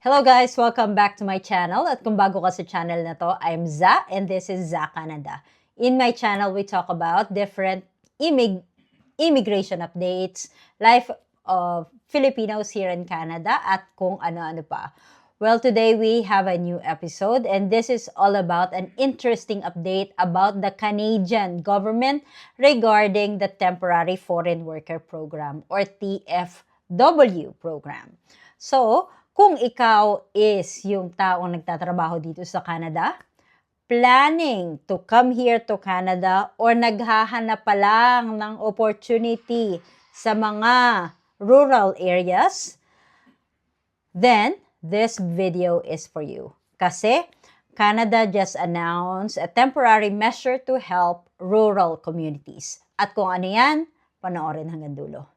Hello guys! Welcome back to my channel. At kung bago ka sa channel na to, I'm Za and this is Za Canada. In my channel, we talk about different immigration updates, life of Filipinos here in Canada, at kung ano-ano pa. Well, today we have a new episode and this is all about an interesting update about the Canadian government regarding the Temporary Foreign Worker Program or TFW program. So, kung ikaw is yung taong nagtatrabaho dito sa Canada, planning to come here to Canada or naghahanap pa lang ng opportunity sa mga rural areas, then this video is for you. Kasi Canada just announced a temporary measure to help rural communities. At kung ano yan, panoorin hanggang dulo.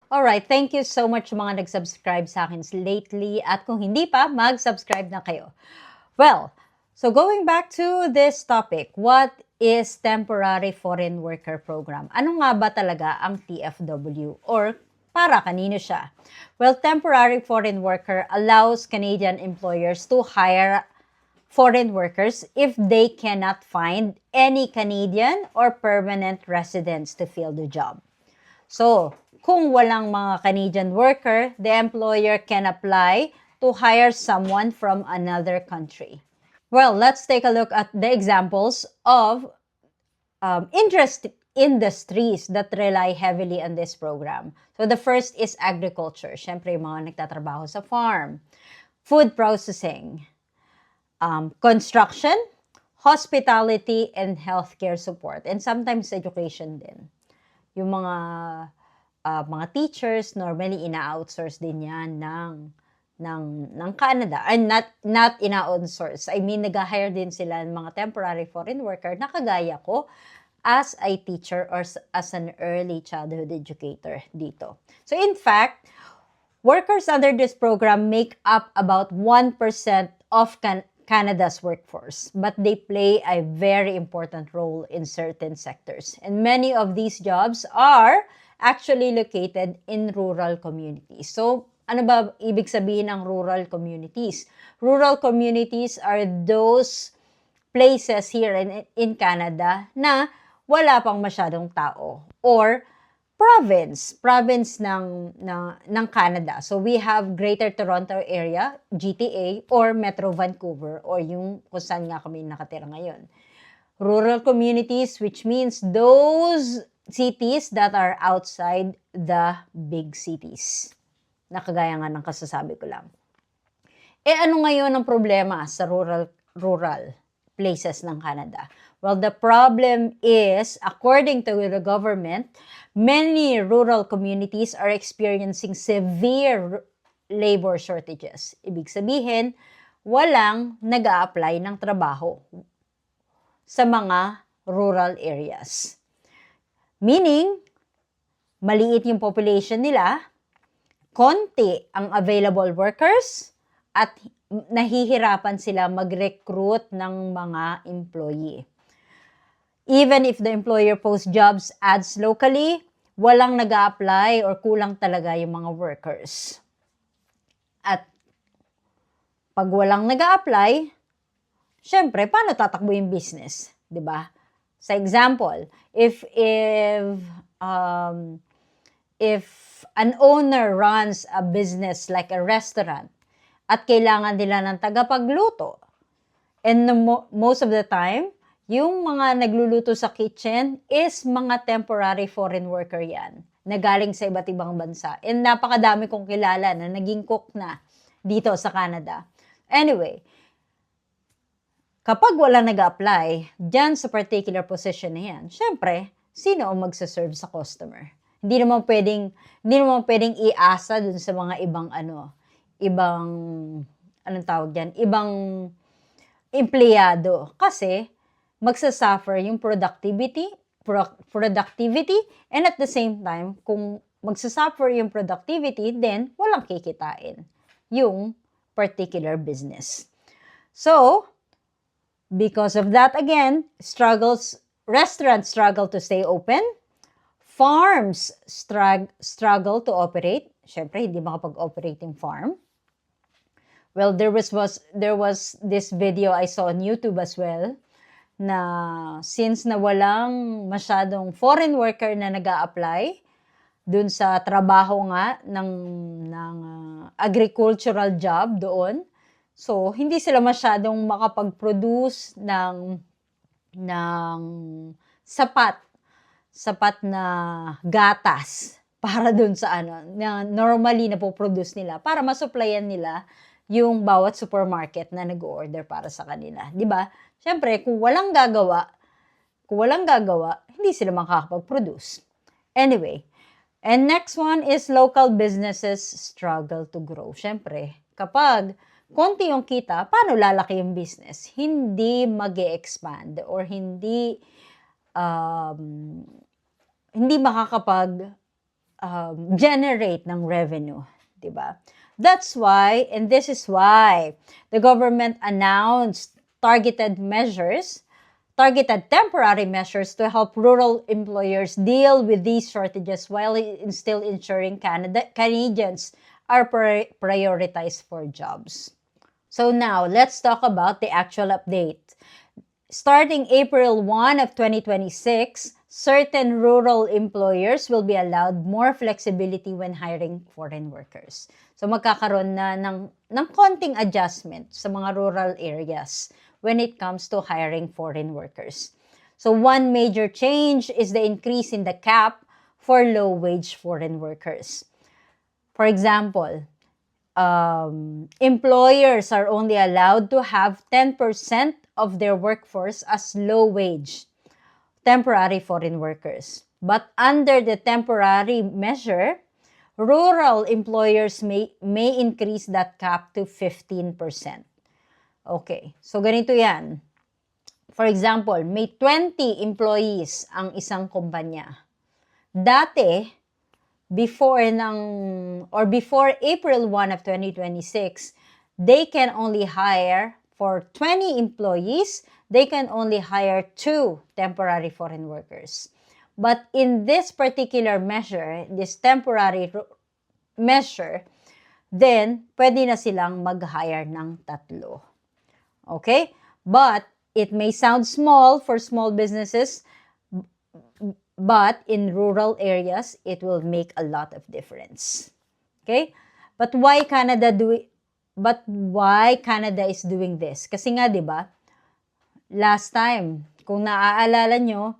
Alright, thank you so much mga nag-subscribe sa akin lately. At kung hindi pa, mag-subscribe na kayo. Well, so going back to this topic, what is Temporary Foreign Worker Program? Ano nga ba talaga ang TFW? Or para kanino siya? Well, Temporary Foreign Worker allows Canadian employers to hire foreign workers if they cannot find any Canadian or permanent residents to fill the job. So, kung walang mga Canadian worker, the employer can apply to hire someone from another country. Well, let's take a look at the examples of industries that rely heavily on this program. So, the first is agriculture. Siyempre, yung mga nagtatrabaho sa farm. Food processing. Construction, hospitality, and healthcare support. And sometimes education din. Yung mga teachers, normally ina-outsource din yan ng Canada. And not ina-outsource. I mean, nag-hire din sila ng mga temporary foreign worker na kagaya ko as a teacher or as an early childhood educator dito. So in fact, workers under this program make up about 1% of Canada's workforce, but they play a very important role in certain sectors. And many of these jobs are actually located in rural communities. So, ano ba ibig sabihin ng rural communities? Rural communities are those places here in Canada na wala pang masyadong tao or province ng Canada. So we have Greater Toronto Area, GTA, or Metro Vancouver, or yung kung saan nga kami nakatira ngayon. Rural communities, which means those cities that are outside the big cities. Nakagaya nga ng kasasabi ko lang. Ano ngayon ang problema sa rural places ng Canada? Well, the problem is, according to the government, many rural communities are experiencing severe labor shortages. Ibig sabihin, walang nag-a-apply ng trabaho sa mga rural areas. Meaning, maliit yung population nila, konti ang available workers, at nahihirapan sila mag-recruit ng mga employee. Even if the employer posts jobs ads locally, walang nag-a-apply or kulang talaga yung mga workers. At pag walang nag-a-apply, syempre, paano tatakbo yung business? 'Di ba? Sa example, if an owner runs a business like a restaurant at kailangan nila ng tagapagluto, and most of the time, yung mga nagluluto sa kitchen is mga temporary foreign worker yan, na galing sa iba't ibang bansa. And napakadami kong kilala na naging cook na dito sa Canada. Anyway, kapag wala nag-apply dyan sa particular position na yan, syempre, sino ang magsaserve sa customer? Hindi naman pwedeng iasa dun sa mga ibang empleyado. Kasi, magsasuffer yung productivity productivity, and at the same time, kung magsasuffer yung productivity, then walang kikitain yung particular business. So, because of that, again, restaurants struggle to stay open, farms struggle to operate. Siyempre, hindi makapag-operate yung farm. Well, there was this video I saw on YouTube as well, na since na walang masyadong foreign worker na nag-a-apply dun sa trabaho nga ng agricultural job doon, so hindi sila masyadong makapag-produce ng sapat na gatas para dun sa na normally na po-produce nila para masupplyan nila yung bawat supermarket na nag-order para sa kanila. Di ba? Siyempre, kung walang gagawa, hindi sila makakapag-produce. Anyway, and next one is local businesses struggle to grow. Siyempre, kapag konti yung kita, paano lalaki yung business? Hindi mag-e-expand or hindi makakapag-generate ng revenue. Diba? That's why, and this is why, the government announced targeted temporary measures to help rural employers deal with these shortages while still ensuring Canadians are prioritized for jobs. So now, let's talk about the actual update. Starting April 1 of 2026, certain rural employers will be allowed more flexibility when hiring foreign workers. So magkakaroon na ng konting adjustment sa mga rural areas when it comes to hiring foreign workers. So one major change is the increase in the cap for low-wage foreign workers. For example, employers are only allowed to have 10% of their workforce as low-wage temporary foreign workers. But under the temporary measure, rural employers may increase that cap to 15%. Okay, so ganito yan. For example, may 20 employees ang isang kumpanya. Dati, before April 1 of 2026, they can only hire for 20 employees, they can only hire 2 temporary foreign workers. But in this particular measure, this temporary measure, then pwede na silang mag-hire ng 3. Okay? But it may sound small for small businesses, but in rural areas, it will make a lot of difference. Okay? But why Canada is doing this? Kasi nga, 'di ba? Last time, kung naaalala nyo,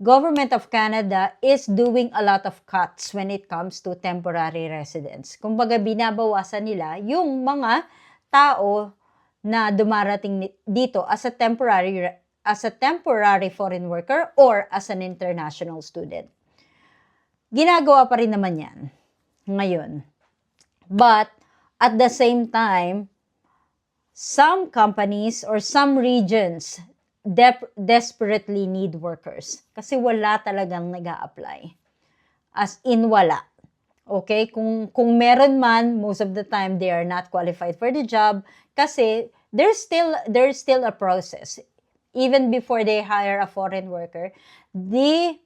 Government of Canada is doing a lot of cuts when it comes to temporary residents. Kumbaga, binabawasan nila yung mga tao na dumarating dito as a temporary foreign worker or as an international student. Ginagawa pa rin naman yan ngayon. But at the same time, some companies or some regions desperately need workers kasi wala talagang nag-a-apply. As in wala. Okay? Kung meron man, most of the time they are not qualified for the job kasi there's still a process. Even before they hire a foreign worker, the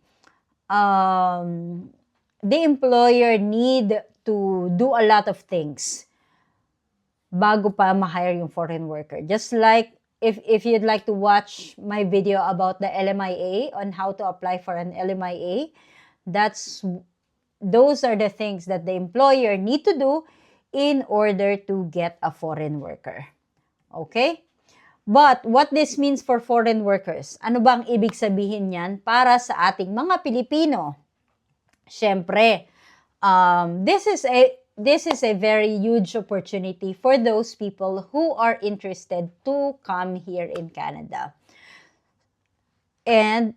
employer need to do a lot of things bago pa ma-hire yung foreign worker. Just like if you'd like to watch my video about the LMIA on how to apply for an LMIA, those are the things that the employer need to do in order to get a foreign worker. Okay? But what this means for foreign workers, ano bang ibig sabihin yan para sa ating mga Pilipino? Siyempre, this is a very huge opportunity for those people who are interested to come here in Canada. And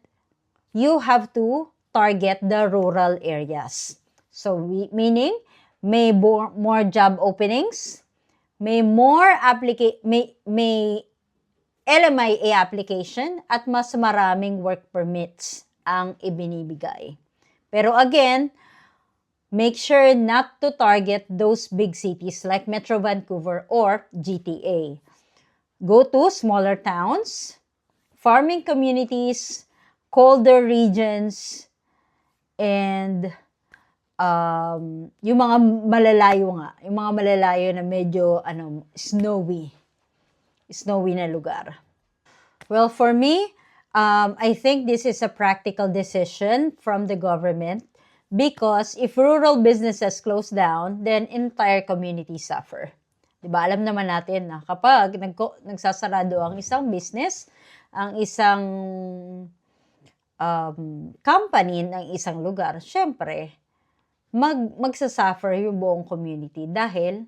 you have to target the rural areas. So, meaning, may more job openings, may LMIA application, at mas maraming work permits ang ibinibigay. Pero again, make sure not to target those big cities like Metro Vancouver or GTA. Go to smaller towns, farming communities, colder regions, and yung mga malalayo na medyo snowy na lugar. Well, for me, I think this is a practical decision from the government because if rural businesses close down, then entire communities suffer. Diba? Alam naman natin na kapag nagsasarado ang isang business, ang isang company ng isang lugar, syempre, magsasuffer yung buong community dahil,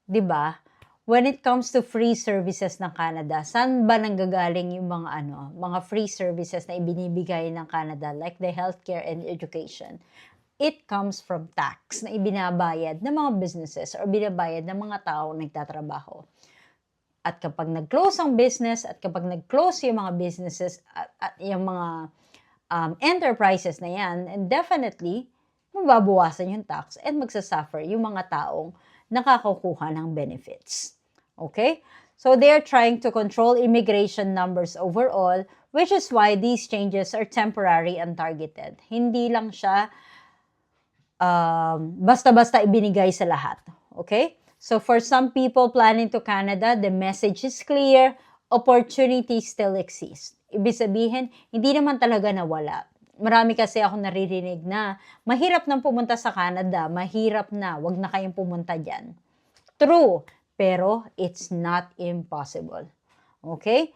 diba, when it comes to free services ng Canada, saan ba nanggagaling yung mga free services na ibinibigay ng Canada like the healthcare and education? It comes from tax na ibinabayad ng mga businesses or binabayad ng mga tao nagtatrabaho. At kapag nag-close ang business at kapag nag-close yung mga businesses at yung mga enterprises na yan, and definitely, mababawasan yung tax and magsasuffer yung mga taong nakakakuha ng benefits. Okay? So they're trying to control immigration numbers overall, which is why these changes are temporary and targeted. Hindi lang siya basta-basta ibinigay sa lahat. Okay? So for some people planning to Canada, the message is clear, opportunities still exist. Ibig sabihin, hindi naman talaga nawala. Marami kasi ako naririnig na mahirap nang pumunta sa Canada, mahirap na, wag na kayong pumunta dyan. True, pero it's not impossible. Okay?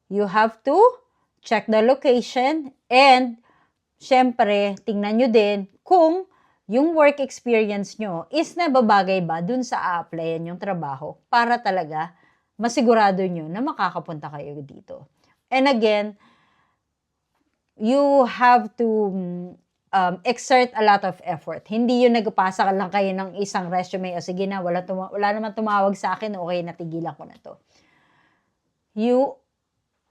You have to check the location and syempre, tingnan nyo din kung yung work experience nyo is nababagay ba dun sa a-applyan yung trabaho para talaga masigurado nyo na makakapunta kayo dito. And again, you have to exert a lot of effort. Hindi yun nagpasa lang kayo ng isang resume o sige na, wala naman tumawag sa akin, okay, natigilan ko na to. You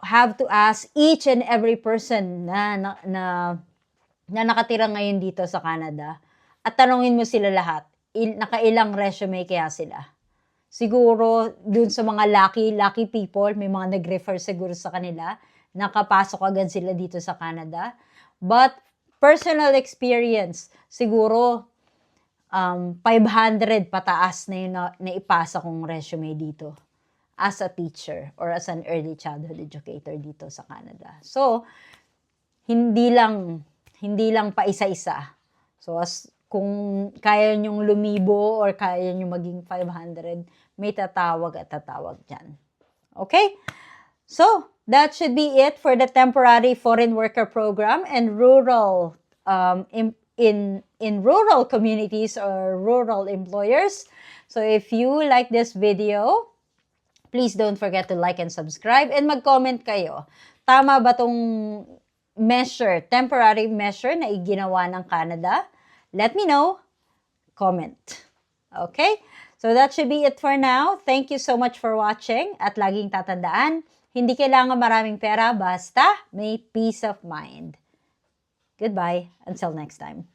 have to ask each and every person na nakatira ngayon dito sa Canada at tanungin mo sila lahat, nakailang resume kaya sila. Siguro, dun sa mga lucky people, may mga nag-refer siguro sa kanila, nakapasok agad sila dito sa Canada. But, personal experience, siguro, 500 pataas na yung naipasa kong resume dito as a teacher or as an early childhood educator dito sa Canada. So, hindi lang pa isa-isa. So, kung kaya nyong lumibo or kaya nyong maging 500, may tatawag dyan. Okay? So, that should be it for the temporary foreign worker program and rural, in rural communities or rural employers. So, if you like this video, please don't forget to like and subscribe and mag-comment kayo. Tama ba tong temporary measure na iginawa ng Canada? Let me know. Comment. Okay? So that should be it for now. Thank you so much for watching. At laging tatandaan, hindi kailangan maraming pera, basta may peace of mind. Goodbye. Until next time.